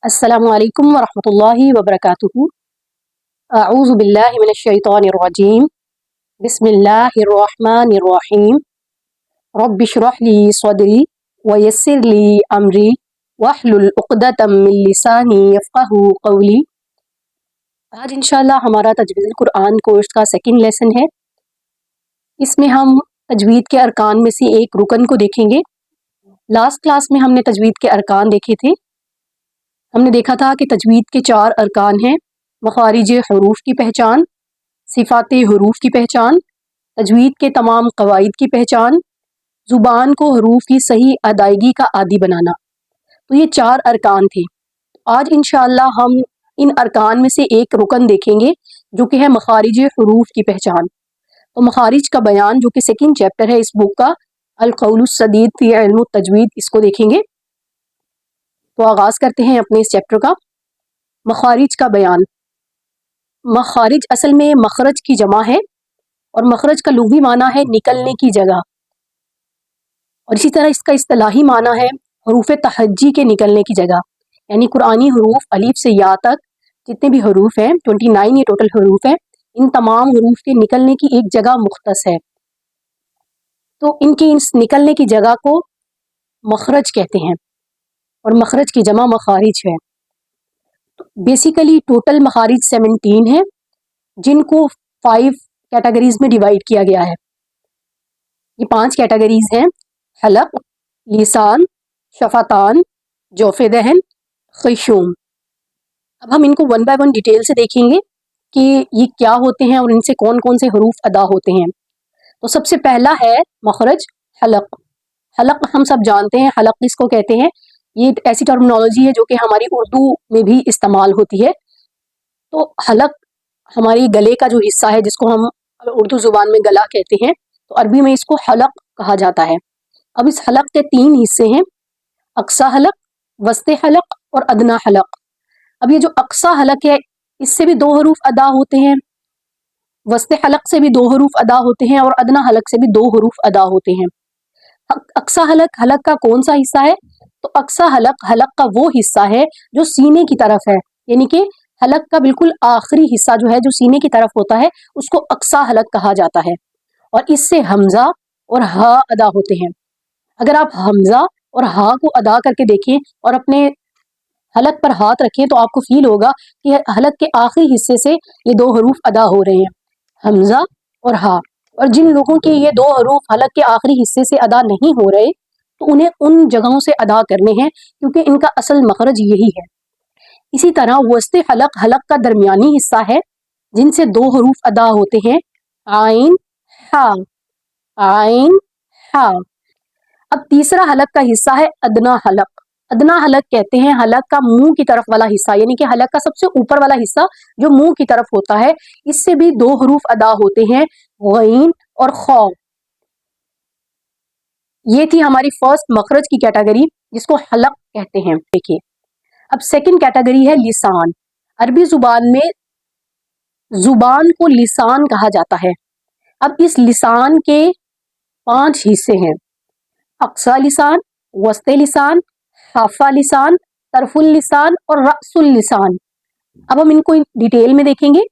अस्सलामु अलैकुम वरहमतुल्लाहि वबरकातुहू। अऊज़ु बिल्लाहि मिनश शैतानिर रजीम। बिस्मिल्लाहिर्रहमानिर्रहीम। रब्बिश्रह ली सदरी व यस्सिर ली अमरी वहलुल उक़दतम मिन लिसानी यफ़क़हू क़ौली। आज इंशाअल्लाह हमारा तजवीज़ुल कुरान कोर्स का सेकंड लेसन है। इसमें हम तजवीद के अरकान में से एक रुकन को देखेंगे। लास्ट क्लास में हमने तजवीद के अरकान देखे थे। हमने देखा था कि तजवीद के 4 अरकान हैं: मखारिज हरूफ की पहचान, सिफ़ात हरूफ की पहचान, तजवीद के तमाम कवाइद की पहचान, ज़ुबान को हरूफ की सही अदायगी का आदी बनाना। तो ये 4 अरकान थे। आज इंशाअल्लाह हम इन अरकान में से एक रुकन देखेंगे जो कि है मखारिज हरूफ की पहचान। तो मखारिज का बयान जो कि सेकंड चैप्टर है इस बुक का, अल क़ौलुस सदीद फ़ी इल्मुत तजवीद, इसको देखेंगे। तो आगाज़ करते हैं अपने इस चैप्टर का। मखारिज का बयान। मखारिज असल में मखरज की जमा है और मखरज का लुग़वी माना है निकलने की जगह, और इसी तरह इसका इस्तिलाही माना है हरूफ तहज्जी के निकलने की जगह। यानी कुरानी हरूफ अलीफ से या तक जितने भी हरूफ हैं, 29 ये टोटल हरूफ हैं, इन तमाम हरूफ के निकलने की एक जगह मुख्तस है। तो इनकी इस निकलने की जगह को मखरज कहते हैं और मखरज की जमा मखारिज है। बेसिकली टोटल मखारिज 17 है, जिनको 5 कैटेगरीज में डिवाइड किया गया है। ये 5 कैटेगरीज हैं: हलक, लिसान, शफातान, जोफ़े दहन, खिशूम। अब हम इनको वन बाय वन डिटेल से देखेंगे कि ये क्या होते हैं और इनसे कौन कौन से हरूफ अदा होते हैं। तो सबसे पहला है मखरज हलक। हलक हम सब जानते हैं, हलक किसको कहते हैं। ये ऐसी टर्मिनोलॉजी है जो कि हमारी उर्दू में भी इस्तेमाल होती है। तो हलक हमारी गले का जो हिस्सा है, जिसको हम उर्दू ज़ुबान में गला कहते हैं, तो अरबी में इसको हलक कहा जाता है। अब इस हलक के 3 हिस्से हैं: अक्सा हलक, वस्ते हलक और अदना हलक। अब ये जो अक्सा हलक है, इससे भी 2 हरूफ अदा होते हैं, वस्ते हलक से भी 2 हरूफ अदा होते हैं और अदना हलक से भी 2 हरूफ अदा होते हैं। अक्सा हलक हलक का कौन सा हिस्सा है? तो अक्सा हलक हलक का वो हिस्सा है जो सीने की तरफ है, यानी कि हलक का बिल्कुल आखिरी हिस्सा जो है, जो सीने की तरफ होता है, उसको अक्सा हलक कहा जाता है। और इससे हमजा और हा अदा होते हैं। अगर आप हमजा और हा को अदा करके देखें और अपने हलक पर हाथ रखें तो आपको फील होगा कि हलक के आखिरी हिस्से से ये 2 हरूफ अदा हो रहे हैं, हमजा और हा। और जिन लोगों के ये 2 हरूफ हलक के आखिरी हिस्से से अदा नहीं हो रहे, तो उन्हें उन जगहों से अदा करने हैं, क्योंकि इनका असल मखरज यही है। इसी तरह वस्ते हलक हलक का दरमियानी हिस्सा है, जिनसे 2 हरूफ अदा होते हैं, आइन हा, आइन हा। अब तीसरा हलक का हिस्सा है अदना हलक। अदना हलक कहते हैं हलक का मुंह की तरफ वाला हिस्सा, यानी कि हलक का सबसे ऊपर वाला हिस्सा जो मुंह की तरफ होता है, इससे भी 2 हरूफ अदा होते हैं, गईन और खौ। ये थी हमारी फर्स्ट मखरज की कैटेगरी, जिसको हलक कहते हैं। देखिए, अब सेकंड कैटेगरी है लिसान। अरबी जुबान में जुबान को लिसान कहा जाता है। अब इस लिसान के 5 हिस्से हैं: अक्सा लिसान, वस्ते लिसान, हाफा लिसान, तरफुल लिसान और रअसुल लिसान। अब हम इनको डिटेल में देखेंगे।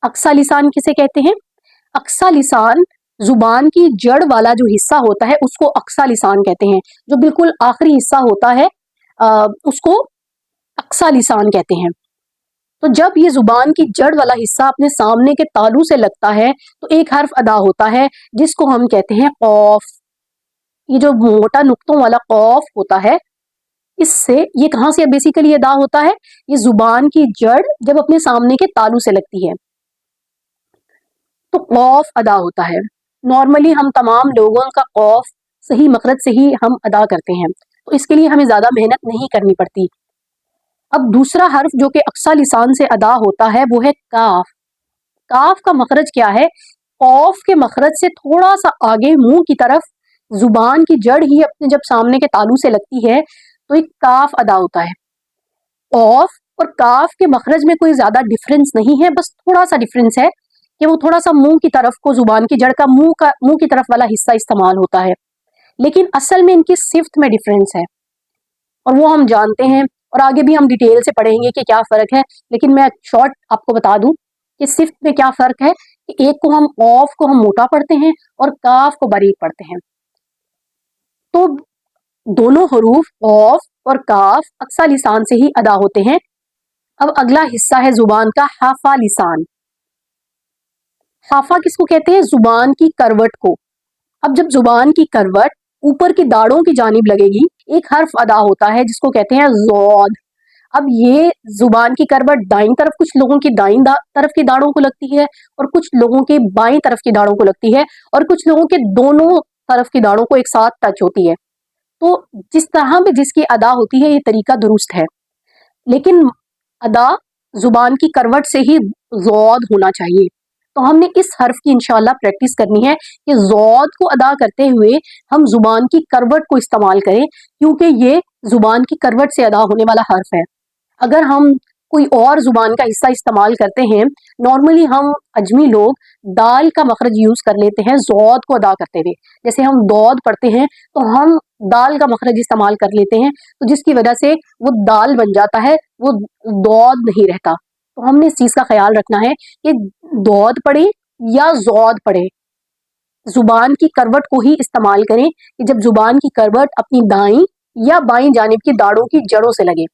अक्सा लिसान किसे कहते हैं? अक्सा लिसान जुबान की जड़ वाला जो हिस्सा होता है, उसको अक्सा लिसान कहते हैं। जो बिल्कुल आखिरी हिस्सा होता है, उसको अक्सा लिसान कहते हैं। तो जब ये जुबान की जड़ वाला हिस्सा अपने सामने के तालू से लगता है, तो एक हर्फ अदा होता है, जिसको हम कहते हैं कौफ। ये जो मोटा नुक्तों वाला कौफ होता है, इससे ये कहाँ से बेसिकली अदा होता है? ये जुबान की जड़ जब अपने सामने के तालू से लगती है तो कौफ अदा होता है। नॉर्मली हम तमाम लोगों का कौफ सही मखरज से ही हम अदा करते हैं, तो इसके लिए हमें ज़्यादा मेहनत नहीं करनी पड़ती। अब दूसरा हर्फ जो कि अक्सा लिसान से अदा होता है, वो है काफ। काफ का मखरज क्या है? कौफ के मखरज से थोड़ा सा आगे मुंह की तरफ जुबान की जड़ ही अपने जब सामने के तालू से लगती है, तो एक काफ अदा होता है। कौफ और काफ के मखरज में कोई ज्यादा डिफरेंस नहीं है, बस थोड़ा सा डिफरेंस है कि वो थोड़ा सा मुंह की तरफ को, जुबान की जड़ का मुंह की तरफ वाला हिस्सा इस्तेमाल होता है, लेकिन असल में इनकी सिफ्त में डिफरेंस है और वो हम जानते हैं। اور آگے بھی हम डिटेल से पढ़ेंगे कि क्या फ़र्क है, लेकिन मैं शॉर्ट आपको बता दूं कि सिफ्त में क्या फ़र्क है कि एक को हम ऑफ को हम मोटा पढ़ते हैं और काफ को बारीक पढ़ते हैं। तो दोनों हरूफ ऑफ और काफ अक्सा लिसान से ही अदा होते हैं। अब अगला हिस्सा है जुबान का हाफा लिसान। हाफा किसको कहते हैं? जुबान की करवट को। अब जब जुबान की करवट ऊपर की दाढ़ों की जानिब लगेगी, एक हर्फ अदा होता है जिसको कहते हैं ज़ौद। अब ये जुबान की करवट दाईं तरफ कुछ लोगों की तरफ की दाढ़ों को लगती है और कुछ लोगों के बाईं तरफ की दाढ़ों को लगती है और कुछ लोगों के दोनों तरफ की दाढ़ों को एक साथ टच होती है। तो जिस तरह भी जिसकी अदा होती है ये तरीका दुरुस्त है, लेकिन अदा जुबान की करवट से ही ज़ौद होना चाहिए। तो हमने इस हर्फ की इंशाल्लाह प्रैक्टिस करनी है कि ज़ौद को अदा करते हुए हम जुबान की करवट को इस्तेमाल करें, क्योंकि ये जुबान की करवट से अदा होने वाला हर्फ है। अगर हम कोई और जुबान का हिस्सा इस्तेमाल करते हैं, नॉर्मली हम अजमी लोग दाल का मखरज यूज कर लेते हैं ज़ौद को अदा करते हुए। जैसे हम दौद पढ़ते हैं तो हम दाल का मखरज इस्तेमाल कर लेते हैं, तो जिसकी वजह से वो दाल बन जाता है, वो दौद नहीं रहता। तो हमने इस चीज का ख्याल रखना है कि दौद पढ़े या ज़ौद पढ़े, जुबान की करवट को ही इस्तेमाल करें कि जब जुबान की करवट अपनी दाईं या बाईं जानिब की दाढ़ों की जड़ों से लगे।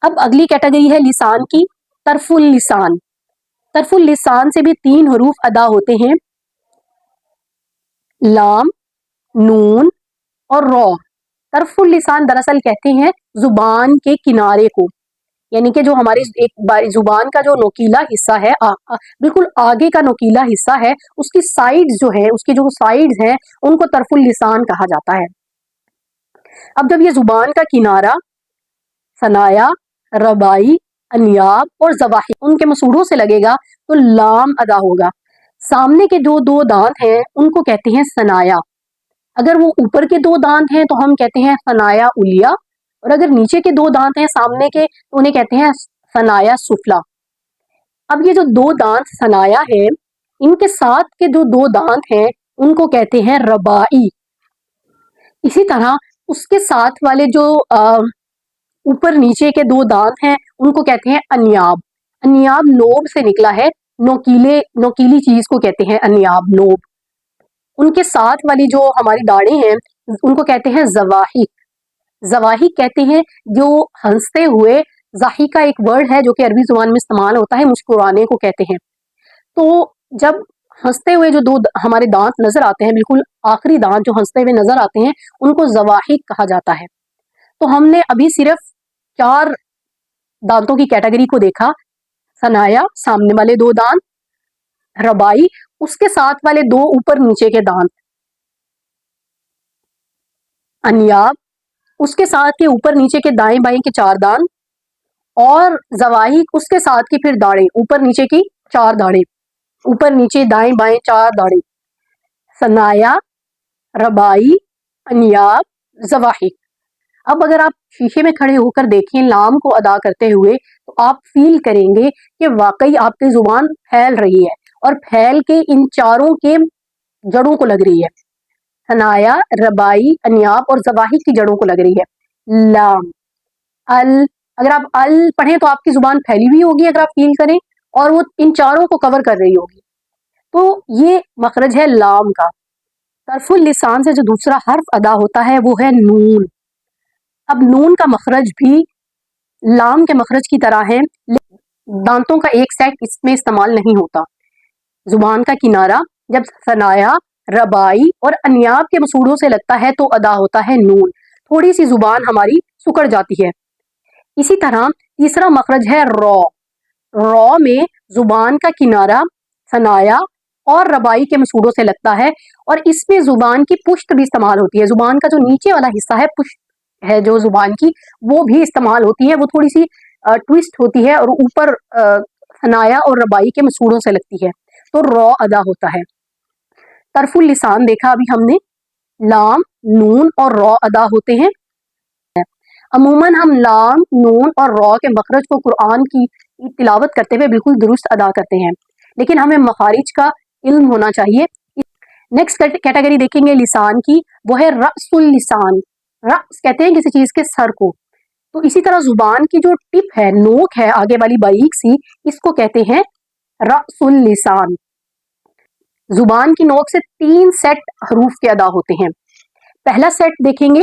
अब अगली कैटेगरी है लिसान की, तरफुल लिसान। तरफुल लिसान से भी 3 हरूफ अदा होते हैं, लाम, नून और रॉ। तरफुल लिसान दरअसल कहते हैं जुबान के किनारे को, यानी कि जो हमारी एक जुबान का जो नोकीला हिस्सा है, बिल्कुल आगे का नोकीला हिस्सा है, उसकी साइड्स जो है, उसकी जो साइड्स हैं, उनको तरफुल लिसान कहा जाता है। अब जब ये जुबान का किनारा सनाया, रबाई, अनियाब और जवाही उनके मसूड़ों से लगेगा तो लाम अदा होगा। सामने के जो 2 दांत हैं उनको कहते हैं सनाया। अगर वो ऊपर के 2 दांत हैं तो हम कहते हैं सनाया उलिया, और अगर नीचे के 2 दांत हैं सामने के तो उन्हें कहते हैं सनाया सुफला। अब ये जो 2 दांत सनाया है, इनके साथ के जो 2 दांत हैं उनको कहते हैं रबाई। इसी तरह उसके साथ वाले जो ऊपर नीचे के 2 दांत हैं उनको कहते हैं अनियाब। अनियाब नोब से निकला है, नोकीली चीज को कहते हैं अनियाब, नोब। उनके साथ वाली जो हमारी दाढ़ें हैं उनको कहते हैं जवाही। जवाही कहते हैं जो हंसते हुए, जाही का एक वर्ड है जो कि अरबी जुबान में इस्तेमाल होता है, मुस्कुराने को कहते हैं। तो जब हंसते हुए जो 2 हमारे दांत नजर आते हैं, बिल्कुल आखिरी दांत जो हंसते हुए नजर आते हैं, उनको जवाही कहा जाता है। तो हमने अभी सिर्फ 4 दांतों की कैटेगरी को देखा, सनाया सामने वाले 2 दांत, रबाई उसके साथ वाले 2 ऊपर नीचे के दांत, अनियाब उसके साथ के ऊपर नीचे के दाएं बाएं के 4 दांत, और जवाही उसके साथ की फिर दाढ़ें, ऊपर नीचे की 4 दाढ़ें, ऊपर नीचे दाएं बाएं 4 दाढ़ें, सनाया, रबाई, अनियाब, जवाही। अब अगर आप शीशे में खड़े होकर देखें लाम को अदा करते हुए तो आप फील करेंगे कि वाकई आपकी जुबान फैल रही है और फैल के इन चारों के जड़ों को लग रही है। सनाया, रबाई, अनियाब और जवाही की जड़ों को लग रही है। लाम, अल, अगर आप अल पढ़ें तो आपकी जुबान फैली हुई होगी अगर आप फील करें, और वो इन चारों को कवर कर रही होगी। तो ये मखरज है लाम का। तरफुल लिसान से जो दूसरा हर्फ अदा होता है वो है नून। अब नून का मखरज भी लाम के मखरज की तरह है, लेकिन दांतों का एक सेट इसमें इस्तेमाल नहीं होता। जुबान का किनारा जब सनाया, रबाई और अनियाब के मसूड़ों से लगता है तो अदा होता है नून, थोड़ी सी जुबान हमारी सुकड़ जाती है। इसी तरह तीसरा मखरज है रॉ। रॉ में जुबान का किनारा सनाया और रबाई के मसूड़ों से लगता है, और इसमें जुबान की पुश्त भी इस्तेमाल होती है। जुबान का जो नीचे वाला हिस्सा है, पुश्त है जो जुबान की, वो भी इस्तेमाल होती है। वो थोड़ी सी ट्विस्ट होती है और ऊपर सनाया और रबाई के मसूड़ों से लगती है, तो रॉ अदा होता है। तरफुल लिसान देखा अभी हमने, लाम, नून और रॉ अदा होते हैं। अमूमन हम लाम, नून और रॉ के मखरज को कुरान की तिलावत करते हुए बिल्कुल दुरुस्त अदा करते हैं, लेकिन हमें मखारिज का इल्म होना चाहिए। नेक्स्ट कैटेगरी देखेंगे लिसान की, वो है रअसुल लिसान। रअस कहते हैं किसी चीज के सर को। तो इसी तरह जुबान की जो टिप है, नोक है आगे वाली बारीक सी, इसको कहते हैं रअसुल लिसान। जुबान की नोक से 3 सेट हरूफ के अदा होते हैं। पहला सेट देखेंगे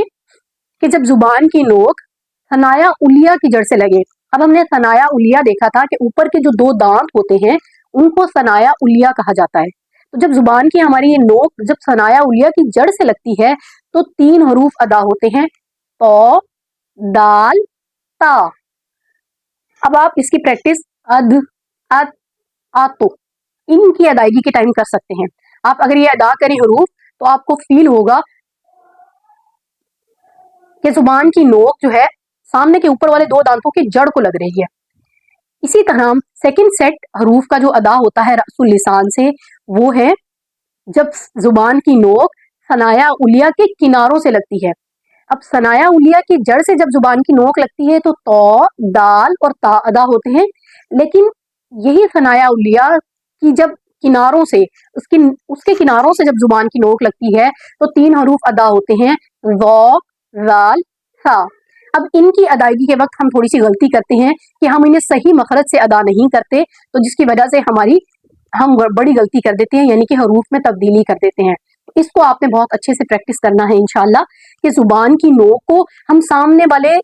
कि जब जुबान की नोक सनाया उलिया की जड़ से लगे। अब हमने सनाया उलिया देखा था कि ऊपर के जो 2 दांत होते हैं उनको सनाया उलिया कहा जाता है। तो जब जुबान की हमारी ये नोक जब सनाया उलिया की जड़ से लगती है तो 3 हरूफ अदा होते हैं, तो, दाल, ता। अब आप इसकी प्रैक्टिस अद, अत, आतो इनकी अदायगी के टाइम कर सकते हैं। आप अगर ये अदा करें हरूफ तो आपको फील होगा कि जुबान की नोक जो है सामने के ऊपर वाले 2 दांतों की जड़ को लग रही है। इसी तरह सेकंड सेट हरूफ का जो अदा होता है रअसुल लिसान से, वो है जब जुबान की नोक सनाया उलिया के किनारों से लगती है। अब सनाया उलिया की जड़ से जब जुबान की नोक लगती है तो दाल और ता अदा होते हैं, लेकिन यही सनाया उलिया की जब किनारों से उसके किनारों से जब जुबान की नोक लगती है तो 3 हरूफ अदा होते हैं, ज़ौ, ज़ाल, सा। अब इनकी अदायगी के वक्त हम थोड़ी सी गलती करते हैं कि हम इन्हें सही मखरज से अदा नहीं करते, तो जिसकी वजह से हम बड़ी गलती कर देते हैं, यानी कि हरूफ में तब्दीली कर देते हैं। इसको आपने बहुत अच्छे से प्रैक्टिस करना है इंशाल्लाह कि जुबान की नोक को हम सामने वाले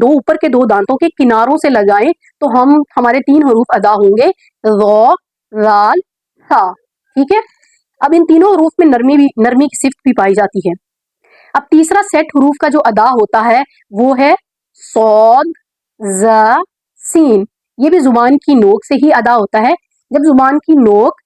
ऊपर के 2 दांतों के किनारों से लगाएं तो हमारे 3 हरूफ अदा होंगे, ज़ौ, ज़ाल, सा। ठीक है। अब इन तीनों हरूफ में नरमी की सिफ्त भी पाई जाती है। अब तीसरा सेट हरूफ का जो अदा होता है वो है सौद, ज़, सीन। ये भी जुबान की नोक से ही अदा होता है। जब जुबान की नोक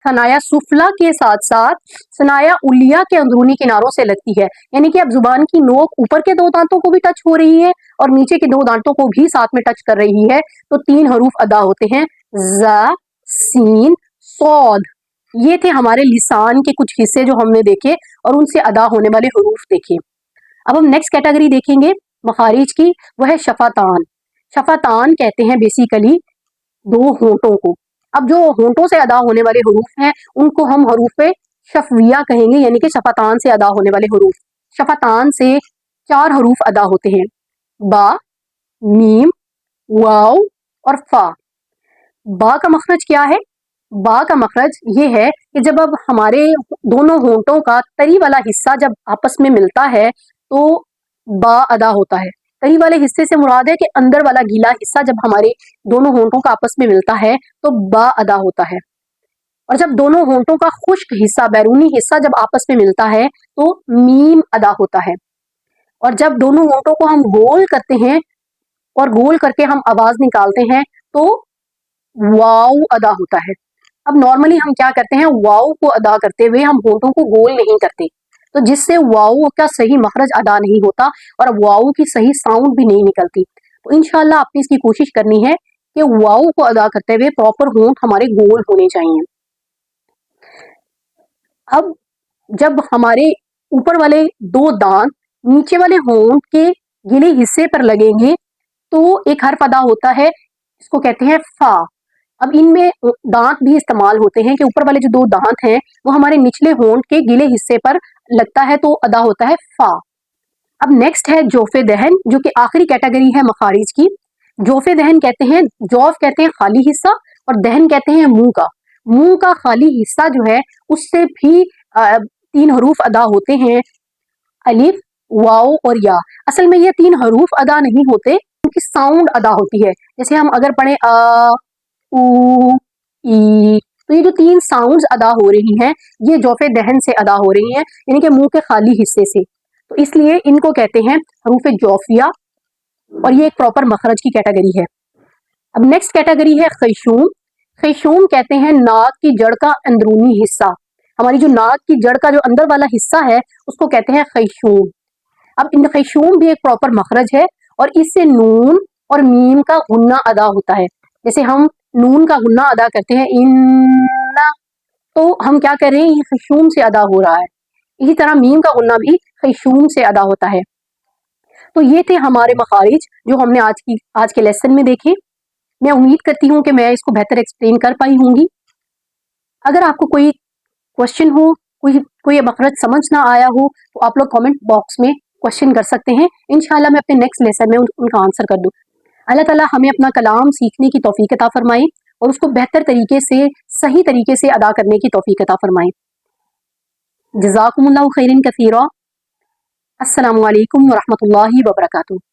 सनाया सुफला के साथ साथ सनाया उलिया के अंदरूनी किनारों से लगती है, यानी कि अब जुबान की नोक ऊपर के 2 दांतों को भी टच हो रही है और नीचे के 2 दांतों को भी साथ में टच कर रही है, तो 3 हरूफ अदा होते हैं, ज़, सीन, सौद। ये थे हमारे लिसान के कुछ हिस्से जो हमने देखे और उनसे अदा होने वाले हरूफ देखे। अब हम नेक्स्ट कैटेगरी देखेंगे मखारिज की, वह है शफातान। शफातान कहते हैं बेसिकली 2 होंठों को। अब जो होंठों से अदा होने वाले हरूफ हैं उनको हम हरूफ शफविया कहेंगे, यानी कि शफातान से अदा होने वाले हरूफ। शफातान से 4 हरूफ अदा होते हैं, बा, मीम, वाव और फा। बा का मखरज क्या है? बा का मखरज ये है कि जब अब हमारे दोनों होंठों का तरी वाला हिस्सा जब आपस में मिलता है तो बा अदा होता है। तरी वाले हिस्से से मुराद है कि अंदर वाला गीला हिस्सा जब हमारे दोनों होंठों का आपस में मिलता है तो बा अदा होता है। और जब दोनों होंठों का खुश्क हिस्सा, बैरूनी हिस्सा जब आपस में मिलता है तो मीम अदा होता है। और जब दोनों होंठों को हम गोल करते हैं और गोल करके हम आवाज निकालते हैं तो वाव अदा होता है। अब नॉर्मली हम क्या करते हैं, वाव को अदा करते हुए हम होंठों को गोल नहीं करते, तो जिससे वाव का सही मखरज अदा नहीं होता और वाव की सही साउंड भी नहीं निकलती। तो इंशाल्लाह आपने इसकी कोशिश करनी है कि वाव को अदा करते हुए प्रॉपर होंठ हमारे गोल होने चाहिए। अब जब हमारे ऊपर वाले 2 दांत नीचे वाले होंठ के गिले हिस्से पर लगेंगे तो एक हर्फ अदा होता है, इसको कहते हैं फा। अब इनमें दांत भी इस्तेमाल होते हैं कि ऊपर वाले जो 2 दांत हैं वो हमारे निचले होंठ के गिले हिस्से पर लगता है तो अदा होता है फा। अब नेक्स्ट है जोफे दहन, जो कि आखिरी कैटेगरी है मखारिज की। जोफे दहन कहते हैं, जौफ कहते हैं खाली हिस्सा और दहन कहते हैं मुंह का खाली हिस्सा जो है उससे भी 3 हरूफ अदा होते हैं, अलिफ, वाओ और या। असल में ये 3 हरूफ अदा नहीं होते, उनकी साउंड अदा होती है। जैसे हम अगर पढ़े आ, ऊ, ई, तो ये जो 3 साउंड्स अदा हो रही हैं ये जोफे दहन से अदा हो रही हैं, यानी कि मुंह के खाली हिस्से से। तो इसलिए इनको कहते हैं हरूफ जोफिया और ये एक प्रॉपर मखरज की कैटेगरी है। अब नेक्स्ट कैटेगरी है खैशूम। खैशूम कहते हैं नाक की जड़ का अंदरूनी हिस्सा। हमारी जो नाक की जड़ का जो अंदर वाला हिस्सा है उसको कहते हैं खैशूम। अब इन खैशूम भी एक प्रॉपर मखरज है और इससे नून और मीम का गुन्ना अदा होता है। जैसे हम नून का गुन्ना अदा करते हैं इन्ना, तो हम क्या कर रहे हैं, ये खैशूम से अदा हो रहा है। इसी तरह मीम का गुन्ना भी खैशूम से अदा होता है। तो ये थे हमारे मखारिज जो हमने आज के लेसन में देखे। मैं उम्मीद करती हूँ कि मैं इसको बेहतर एक्सप्लेन कर पाई होंगी। अगर आपको कोई क्वेश्चन हो, कोई मखरज समझ ना आया हो तो आप लोग कमेंट बॉक्स में کوشچن کر سکتے ہیں، انشاءاللہ میں اپنے نیکسٹ لیسن میں ان کا آنسر کر دوں۔ اللہ تعالیٰ ہمیں اپنا کلام سیکھنے کی توفیق عطا فرمائے اور اس کو بہتر طریقے سے، صحیح طریقے سے ادا کرنے کی توفیق عطا فرمائے۔ جزاکم اللہ خیرا کثیرا۔ السلام علیکم ورحمۃ اللہ وبرکاتہ۔